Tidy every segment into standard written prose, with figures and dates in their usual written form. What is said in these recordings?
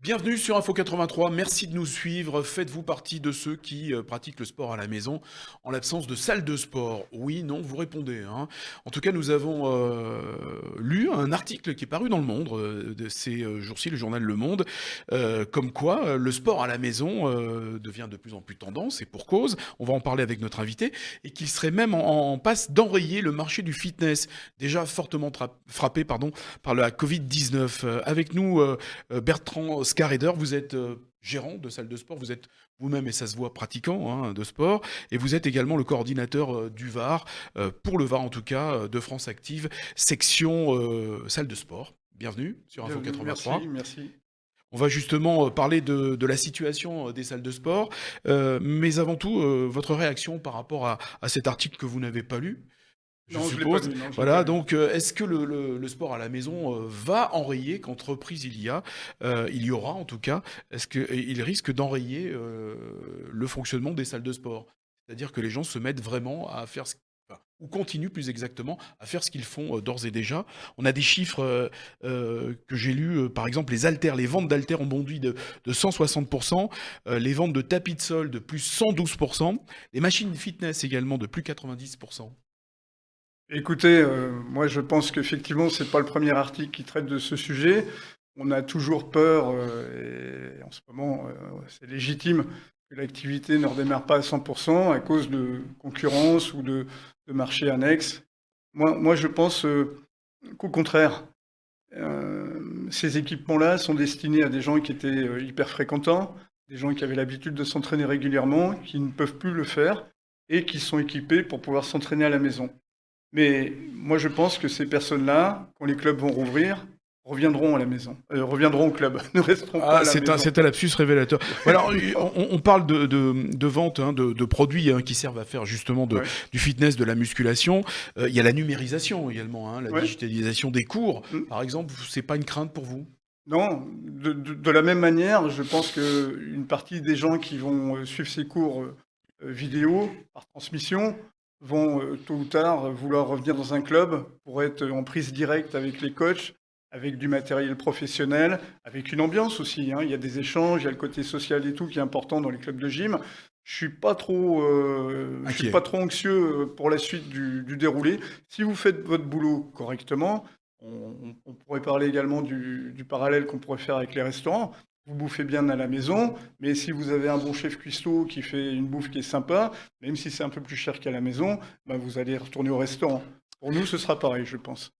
Bienvenue sur Info 83, merci de nous suivre. Faites-vous partie de ceux qui pratiquent le sport à la maison en l'absence de salle de sport? Oui, non, vous répondez, hein. En tout cas, nous avons lu un article qui est paru dans Le Monde de ces jours-ci, le journal Le Monde, comme quoi le sport à la maison devient de plus en plus tendance, et pour cause. On va en parler avec notre invité, et qu'il serait même en passe d'enrayer le marché du fitness, déjà fortement frappé par la Covid-19. Avec nous, Bertrand Scareder, vous êtes gérant de salle de sport, vous êtes vous-même, et ça se voit, pratiquant de sport, et vous êtes également le coordinateur du VAR, pour le VAR en tout cas, de France Active, section salle de sport. Bienvenue sur Info 83. Merci. On va justement parler de la situation des salles de sport, mais avant tout, votre réaction par rapport à cet article que vous n'avez pas lu, je Non, je l'ai pas suppose. lu, non, je l'ai pas Voilà, lu. donc est-ce que le sport à la maison va enrayer, qu'entreprise il y aura en tout cas, est-ce qu'il risque d'enrayer le fonctionnement des salles de sport? C'est-à-dire que les gens se mettent vraiment à faire enfin, ou continuent plus exactement à faire ce qu'ils font d'ores et déjà. On a des chiffres que j'ai lus, par exemple les haltères, les ventes d'haltères ont bondi de 160%, les ventes de tapis de sol de plus 112%, les machines fitness également de plus 90%. Écoutez, moi je pense qu'effectivement c'est pas le premier article qui traite de ce sujet. On a toujours peur, et en ce moment c'est légitime, que l'activité ne redémarre pas à 100% à cause de concurrence ou de marchés annexes. Moi je pense qu'au contraire, ces équipements-là sont destinés à des gens qui étaient hyper fréquentants, des gens qui avaient l'habitude de s'entraîner régulièrement, qui ne peuvent plus le faire et qui sont équipés pour pouvoir s'entraîner à la maison. Mais moi, je pense que ces personnes-là, quand les clubs vont rouvrir, reviendront à la maison, reviendront au club, ne resteront pas Ah, à la maison. c'est un lapsus révélateur. Alors, on parle de vente de produits qui servent à faire justement Ouais, du fitness, de la musculation. Il y a la numérisation également, la ouais. digitalisation des cours. Mm. Par exemple, c'est pas une crainte pour vous? Non, de la même manière, je pense qu'une partie des gens qui vont suivre ces cours vidéo, par transmission, vont tôt ou tard vouloir revenir dans un club pour être en prise directe avec les coachs, avec du matériel professionnel, avec une ambiance aussi, hein. Il y a des échanges, il y a le côté social et tout qui est important dans les clubs de gym. Je suis Inquiet. pas trop anxieux pour la suite du déroulé. Si vous faites votre boulot correctement, on pourrait parler également du parallèle qu'on pourrait faire avec les restaurants. Vous bouffez bien à la maison, mais si vous avez un bon chef cuistot qui fait une bouffe qui est sympa, même si c'est un peu plus cher qu'à la maison, ben vous allez retourner au restaurant. Pour nous, ce sera pareil, je pense.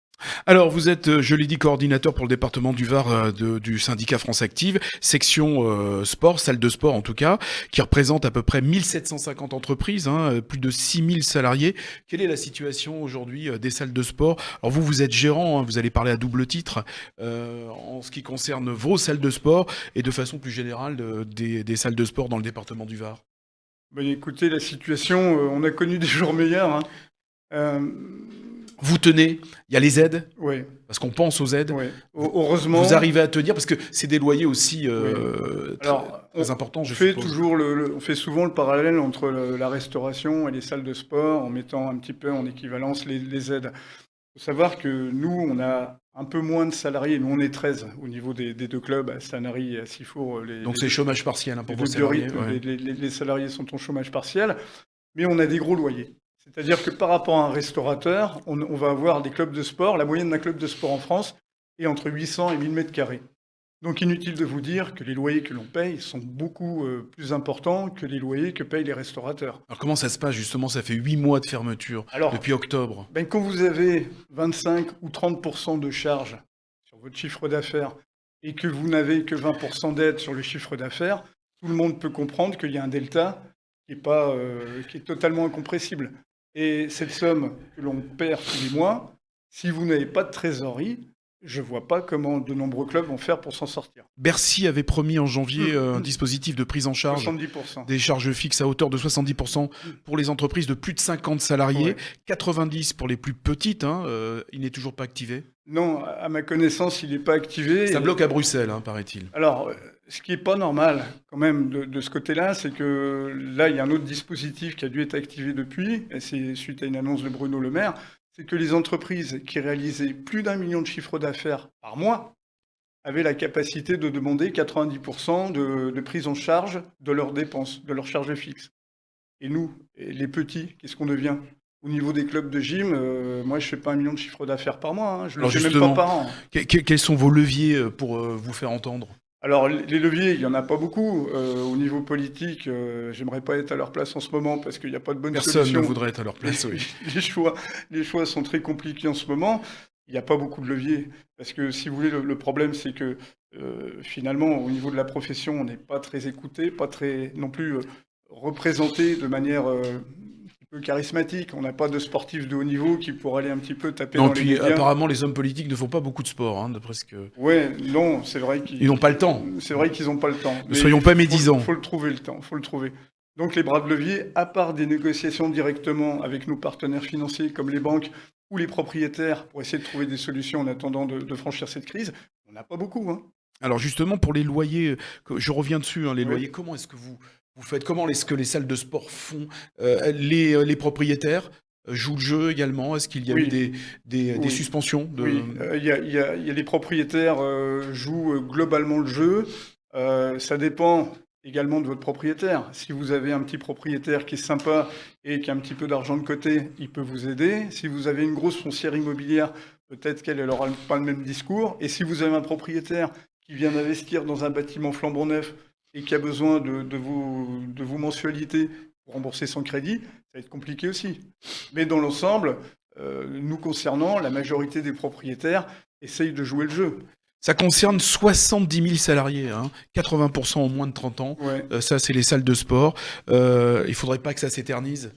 Alors, vous êtes, je l'ai dit, coordinateur pour le département du Var du syndicat France Active, section sport, salle de sport en tout cas, qui représente à peu près 1750 entreprises, plus de 6000 salariés. Quelle est la situation aujourd'hui des salles de sport? Alors vous êtes gérant, vous allez parler à double titre en ce qui concerne vos salles de sport et de façon plus générale des salles de sport dans le département du Var. Ben, écoutez, la situation, on a connu des jours meilleurs, hein. Euh, Vous tenez, il y a les aides, ouais, parce qu'on pense aux aides. ouais. Vous, Heureusement, vous arrivez à tenir, parce que c'est des loyers aussi oui. très, Alors, très importants, on je fait suppose. toujours on fait souvent le parallèle entre la restauration et les salles de sport en mettant un petit peu en équivalence les aides. Il faut savoir que nous, on a un peu moins de salariés. Nous, on est 13 au niveau des deux clubs, à Sanary et à Sifour. Donc c'est chômage partiel pour Les vos deux salariés. biorhythmes, Ouais. les salariés sont en chômage partiel, mais on a des gros loyers. C'est-à-dire que par rapport à un restaurateur, on va avoir des clubs de sport. La moyenne d'un club de sport en France est entre 800 et 1000 mètres carrés. Donc inutile de vous dire que les loyers que l'on paye sont beaucoup plus importants que les loyers que payent les restaurateurs. Alors comment ça se passe justement? Ça fait 8 mois de fermeture, Alors, depuis octobre. ben, quand vous avez 25 ou 30% de charges sur votre chiffre d'affaires et que vous n'avez que 20% d'aide sur le chiffre d'affaires, tout le monde peut comprendre qu'il y a un delta qui est totalement incompressible. Et cette somme que l'on perd tous les mois, si vous n'avez pas de trésorerie, je ne vois pas comment de nombreux clubs vont faire pour s'en sortir. Bercy avait promis en janvier un dispositif de prise en charge 70%. des charges fixes à hauteur de 70% pour les entreprises de plus de 50 salariés, Ouais. 90 pour les plus petites. Il n'est toujours pas activé. Non, à ma connaissance, il n'est pas activé. Ça bloque à Bruxelles, paraît-il. Alors, ce qui n'est pas normal quand même de ce côté-là, c'est que là, il y a un autre dispositif qui a dû être activé depuis, et c'est suite à une annonce de Bruno Le Maire, c'est que les entreprises qui réalisaient plus d'1 million de chiffre d'affaires par mois avaient la capacité de demander 90% de prise en charge de leurs dépenses, de leurs charges fixes. Et nous, les petits, qu'est-ce qu'on devient? Au niveau des clubs de gym, moi je fais pas 1 million de chiffre d'affaires par mois, hein, je le Alors fais même pas justement, par an. quels sont vos leviers pour vous faire entendre? Alors les leviers, il y en a pas beaucoup. Au niveau politique, j'aimerais pas être à leur place en ce moment parce qu'il n'y a pas de bonne Personne ne solution. voudrait être à leur place, oui. Les choix, les choix sont très compliqués en ce moment. Il n'y a pas beaucoup de leviers. Parce que si vous voulez, le problème, c'est que finalement, au niveau de la profession, on n'est pas très écouté, pas très non plus représenté de manière un petit peu charismatique. On n'a pas de sportifs de haut niveau qui pourraient aller un petit peu taper Non, dans les puis médias. apparemment, les hommes politiques ne font pas beaucoup de sport, hein, d'après ce que... Ouais, non, c'est vrai Ils n'ont pas le temps. c'est vrai qu'ils n'ont pas le temps. Ne soyons pas médisants. Faut le trouver le temps, faut le trouver. Donc les bras de levier, à part des négociations directement avec nos partenaires financiers comme les banques ou les propriétaires pour essayer de trouver des solutions en attendant de franchir cette crise, on n'a pas beaucoup, hein. Alors justement, pour les loyers, je reviens dessus, hein, les Oui. loyers, comment est-ce que vous faites? Comment est-ce que les salles de sport font? Les propriétaires jouent le jeu également? Est-ce qu'il y a eu Oui. des Oui. suspensions de... Oui, il y a les propriétaires jouent globalement le jeu. Ça dépend également de votre propriétaire. Si vous avez un petit propriétaire qui est sympa et qui a un petit peu d'argent de côté, il peut vous aider. Si vous avez une grosse foncière immobilière, peut-être qu'elle n'aura pas le même discours. Et si vous avez un propriétaire qui vient d'investir dans un bâtiment flambant neuf et qui a besoin de vos mensualités pour rembourser son crédit, ça va être compliqué aussi. Mais dans l'ensemble, nous concernant, la majorité des propriétaires essayent de jouer le jeu. Ça concerne 70 000 salariés, hein, 80% ont moins de 30 ans. Ouais. Ça, c'est les salles de sport. Il ne faudrait pas que ça s'éternise.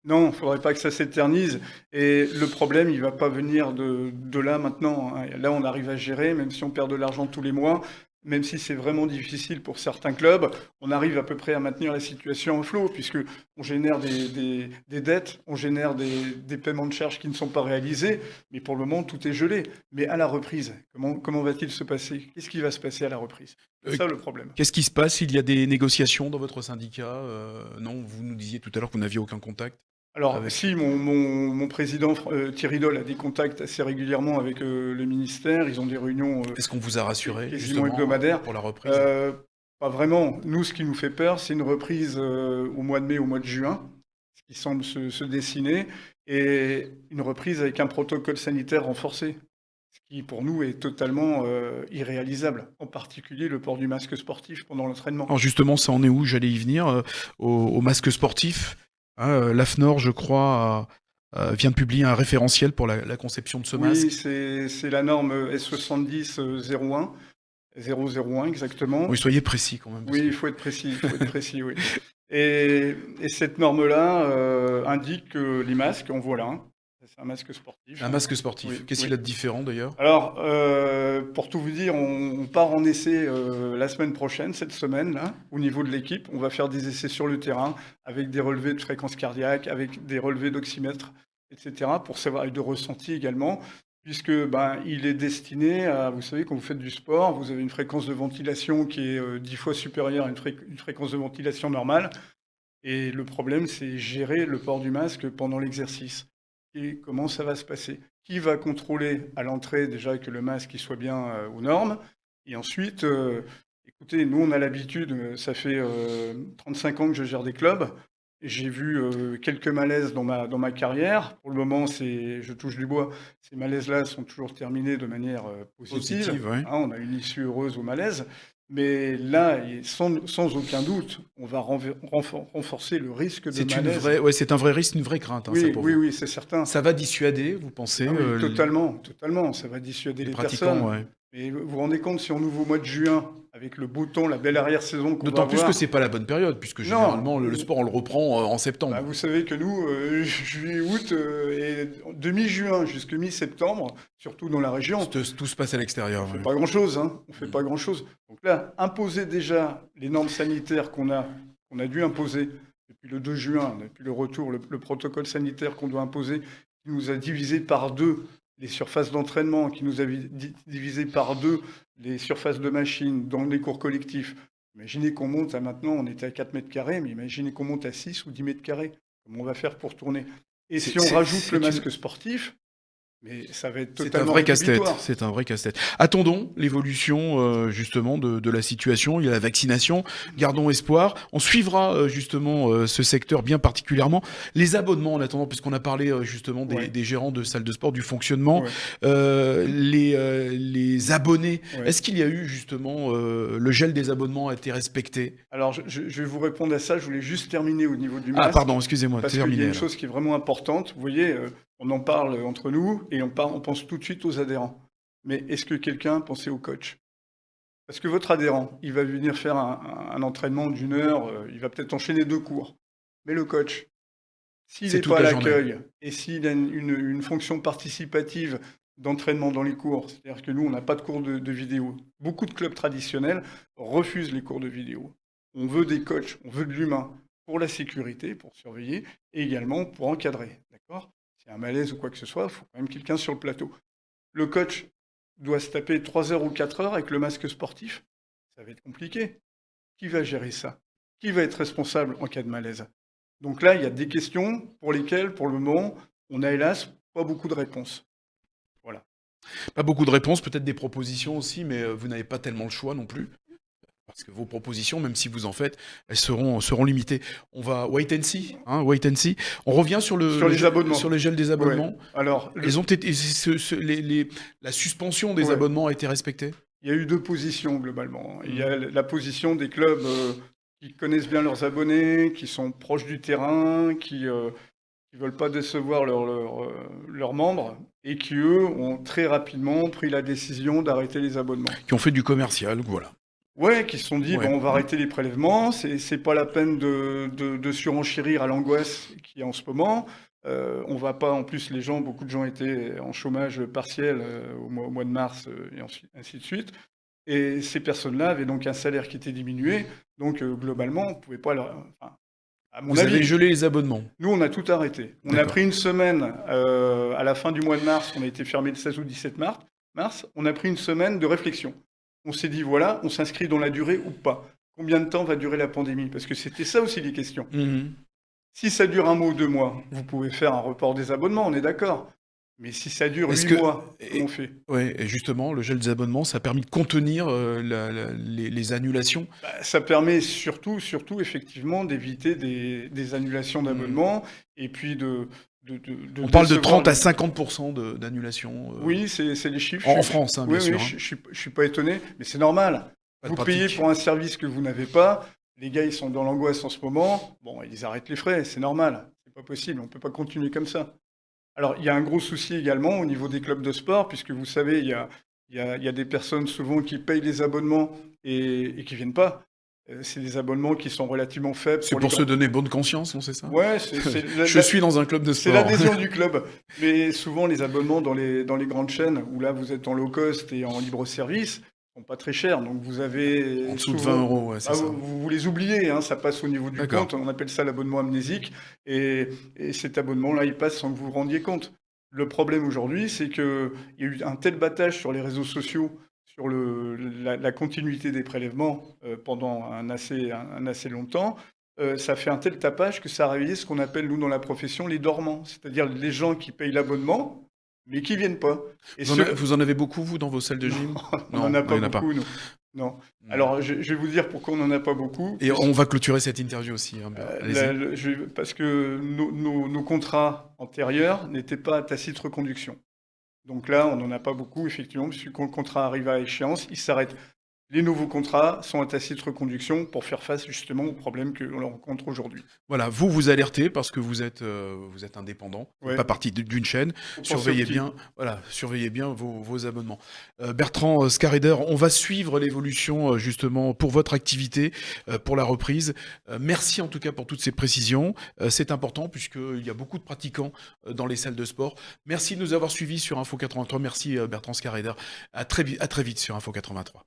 Non, il ne faudrait pas que ça s'éternise. Et le problème, il ne va pas venir de là maintenant, hein. Là, on arrive à gérer, même si on perd de l'argent tous les mois, même si c'est vraiment difficile pour certains clubs, on arrive à peu près à maintenir la situation en flot, puisque on génère des dettes, on génère des paiements de charges qui ne sont pas réalisés, mais pour le moment, tout est gelé. Mais à la reprise, comment va-t-il se passer? Qu'est-ce qui va se passer à la reprise? C'est ça le problème. Qu'est-ce qui se passe? Il y a des négociations dans votre syndicat? Non, vous nous disiez tout à l'heure que vous n'aviez aucun contact. Alors, si, mon président Thierry Doll a des contacts assez régulièrement avec le ministère. Ils ont des réunions Est-ce qu'on vous a rassuré quasiment justement hebdomadaires. pour la reprise? Pas vraiment. Nous, ce qui nous fait peur, c'est une reprise au mois de mai, au mois de juin, ce qui semble se dessiner, et une reprise avec un protocole sanitaire renforcé, ce qui, pour nous, est totalement irréalisable, en particulier le port du masque sportif pendant l'entraînement. Alors justement, ça en est où? J'allais y venir. Au masque sportif. L'AFNOR, je crois, vient de publier un référentiel pour la conception de ce masque. Oui, c'est la norme S70-01, 001 exactement. Oui, soyez précis quand même. Oui, il faut être précis, oui. Et cette norme-là indique que les masques, en voilà un. C'est un masque sportif. Un masque sportif. Oui, Qu'est-ce oui. qu'il a de différent d'ailleurs? Alors, pour tout vous dire, on part en essai la semaine prochaine, cette semaine-là, au niveau de l'équipe. On va faire des essais sur le terrain avec des relevés de fréquence cardiaque, avec des relevés d'oxymètre, etc., pour savoir, et de ressenti également, puisque il est destiné à, vous savez, quand vous faites du sport, vous avez une fréquence de ventilation qui est 10 fois supérieure à une fréquence de ventilation normale. Et le problème, c'est gérer le port du masque pendant l'exercice. Et comment ça va se passer? Qui va contrôler à l'entrée déjà que le masque il soit bien aux normes? Et ensuite, écoutez, nous on a l'habitude, ça fait 35 ans que je gère des clubs. Et j'ai vu quelques malaises dans ma carrière. Pour le moment, je touche du bois, ces malaises-là sont toujours terminés de manière positive. Ouais. Hein, on a une issue heureuse aux malaises. Mais là, sans aucun doute, on va renforcer le risque de malaise. C'est un vrai risque, une vraie crainte. Oui, ça, pour oui, vous. oui, c'est certain. Ça va dissuader, vous pensez? Ah oui, totalement. Ça va dissuader les pratiquants, personnes. ouais. Mais vous vous rendez compte, si on ouvre au mois de juin, avec le beau temps, la belle arrière-saison qu'on va D'autant plus avoir... que c'est pas la bonne période, puisque généralement le sport on le reprend en septembre. Vous savez que nous, juillet, août et de mi-juin jusqu'à mi-septembre, surtout dans la région, Tout se passe à l'extérieur. on fait pas grand-chose, hein. On fait pas grand-chose. Donc là, imposer déjà les normes sanitaires qu'on a dû imposer depuis le 2 juin, depuis le retour, le protocole sanitaire qu'on doit imposer, qui nous a divisé par 2 les surfaces d'entraînement, qui nous a divisé par 2 les surfaces de machines dans les cours collectifs. Imaginez qu'on monte à maintenant, on était à 4 mètres carrés, mais imaginez qu'on monte à 6 ou 10 mètres carrés. Comment on va faire pour tourner? Et si on rajoute le masque sportif, Mais ça va être C'est un totalement vrai casse-tête. rédhibitoire. C'est un vrai casse-tête. Attendons l'évolution justement de la situation. Il y a la vaccination. Gardons espoir. On suivra justement ce secteur bien particulièrement. Les abonnements en attendant, puisqu'on a parlé justement Ouais, des gérants de salles de sport, du fonctionnement, ouais, les abonnés. ouais. Est-ce qu'il y a eu justement le gel des abonnements a été respecté? Alors, je vais vous répondre à ça. Je voulais juste terminer au niveau du Ah, masque, pardon, excusez-moi, parce qu'il y a terminé une alors. chose qui est vraiment importante. Vous voyez, on en parle entre nous et on pense tout de suite aux adhérents. Mais est-ce que quelqu'un pensait au coach? Parce que votre adhérent, il va venir faire un entraînement d'une heure, il va peut-être enchaîner 2 cours. Mais le coach, s'il C'est n'est toute pas à la journée. l'accueil et s'il a une fonction participative d'entraînement dans les cours, c'est-à-dire que nous, on n'a pas de cours de vidéo. Beaucoup de clubs traditionnels refusent les cours de vidéo. On veut des coachs, on veut de l'humain pour la sécurité, pour surveiller et également pour encadrer. D'accord? S'il y a un malaise ou quoi que ce soit, il faut quand même quelqu'un sur le plateau. Le coach doit se taper 3 heures ou 4 heures avec le masque sportif. Ça va être compliqué. Qui va gérer ça? Qui va être responsable en cas de malaise? Donc là, il y a des questions pour lesquelles, pour le moment, on a hélas pas beaucoup de réponses. Voilà. Pas beaucoup de réponses, peut-être des propositions aussi, mais vous n'avez pas tellement le choix non plus. Parce que vos propositions, même si vous en faites, elles seront limitées. On va wait and see, hein, wait and see. On revient sur Sur les abonnements. sur les gels des Ouais. abonnements. Alors, Ils ont été, la suspension des Ouais. abonnements a été respectée? il y a eu 2 positions globalement. Il y a la position des clubs qui connaissent bien leurs abonnés, qui sont proches du terrain, qui veulent pas décevoir leurs membres et qui, eux, ont très rapidement pris la décision d'arrêter les abonnements. Qui ont fait du commercial, voilà. Ouais, qui se sont dit, Ouais. bon, on va arrêter les prélèvements, c'est pas la peine de surenchérir à l'angoisse qui est en ce moment. On va pas, en plus, beaucoup de gens étaient en chômage partiel au mois de mars et ainsi de suite. Et ces personnes-là avaient donc un salaire qui était diminué. Donc, globalement, on pouvait pas enfin, à mon Vous avez avis, gelé les abonnements. nous, on a tout arrêté. On a D'accord. pris une semaine à la fin du mois de mars. On a été fermé le 16 ou 17 mars. On a pris une semaine de réflexion. On s'est dit, voilà, on s'inscrit dans la durée ou pas. Combien de temps va durer la pandémie? Parce que c'était ça aussi les questions. Mhm. Si ça dure 1 mois ou 2 mois, vous pouvez faire un report des abonnements, on est d'accord. Mais si ça dure Est-ce 8 que- mois, et- comment on fait? Ouais, et justement, le gel des abonnements, ça a permis de contenir les annulations. Bah, ça permet surtout effectivement, d'éviter des annulations d'abonnements et puis de On parle de décevoir 30 à les- 50% d'annulation Oui, c'est les chiffres. en France, hein, bien Oui, sûr. oui, hein. je suis pas étonné, mais c'est normal. Pas de Vous payez pratique. pour un service que vous n'avez pas. Les gars, ils sont dans l'angoisse en ce moment. Bon, ils arrêtent les frais, c'est normal. C'est pas possible, on peut pas continuer comme ça. Alors, il y a un gros souci également au niveau des clubs de sport, puisque vous savez, il y a des personnes souvent qui payent les abonnements et qui viennent pas. C'est des abonnements qui sont relativement faibles. C'est pour se donner bonne conscience, non, c'est ça? Ouais, Je suis dans un club de c'est sport. l'adhésion du club. Mais souvent, les abonnements dans les grandes chaînes, où là, vous êtes en low cost et en libre service, sont pas très chers. Donc, vous avez En dessous de souvent- 20 euros, ouais, c'est Ah, ça. vous les oubliez, hein, ça passe au niveau du D'accord. compte. On appelle ça l'abonnement amnésique. Et cet abonnement-là, il passe sans que vous vous rendiez compte. Le problème aujourd'hui, c'est qu'il y a eu un tel battage sur les réseaux sociaux sur la continuité des prélèvements pendant un assez longtemps. Ça fait un tel tapage que ça a réveillé ce qu'on appelle, nous, dans la profession, les dormants. C'est-à-dire les gens qui payent l'abonnement, mais qui viennent pas. Et Vous en avez beaucoup, vous, dans vos salles de gym? on n'en a il y en pas a beaucoup, nous. Non. Alors, je vais vous dire pourquoi on n'en a pas beaucoup. Et on va clôturer cette interview aussi. Hein, allez-y. Parce que nos contrats antérieurs n'étaient pas à tacite reconduction. Donc là, on n'en a pas beaucoup, effectivement, puisque quand le contrat arrive à échéance, il s'arrête. Les nouveaux contrats sont à tacite reconduction pour faire face justement aux problèmes que l'on rencontre aujourd'hui. Voilà, vous alertez parce que vous êtes indépendant, vous Ouais. n'êtes pas partie d'une chaîne. Faut penser Surveillez aux petits. bien, voilà, surveillez bien vos abonnements. Bertrand Scarider, on va suivre l'évolution justement pour votre activité, pour la reprise. Merci en tout cas pour toutes ces précisions. C'est important puisqu'il y a beaucoup de pratiquants dans les salles de sport. Merci de nous avoir suivis sur Info 83. Merci Bertrand Scarider. À très vite sur Info 83.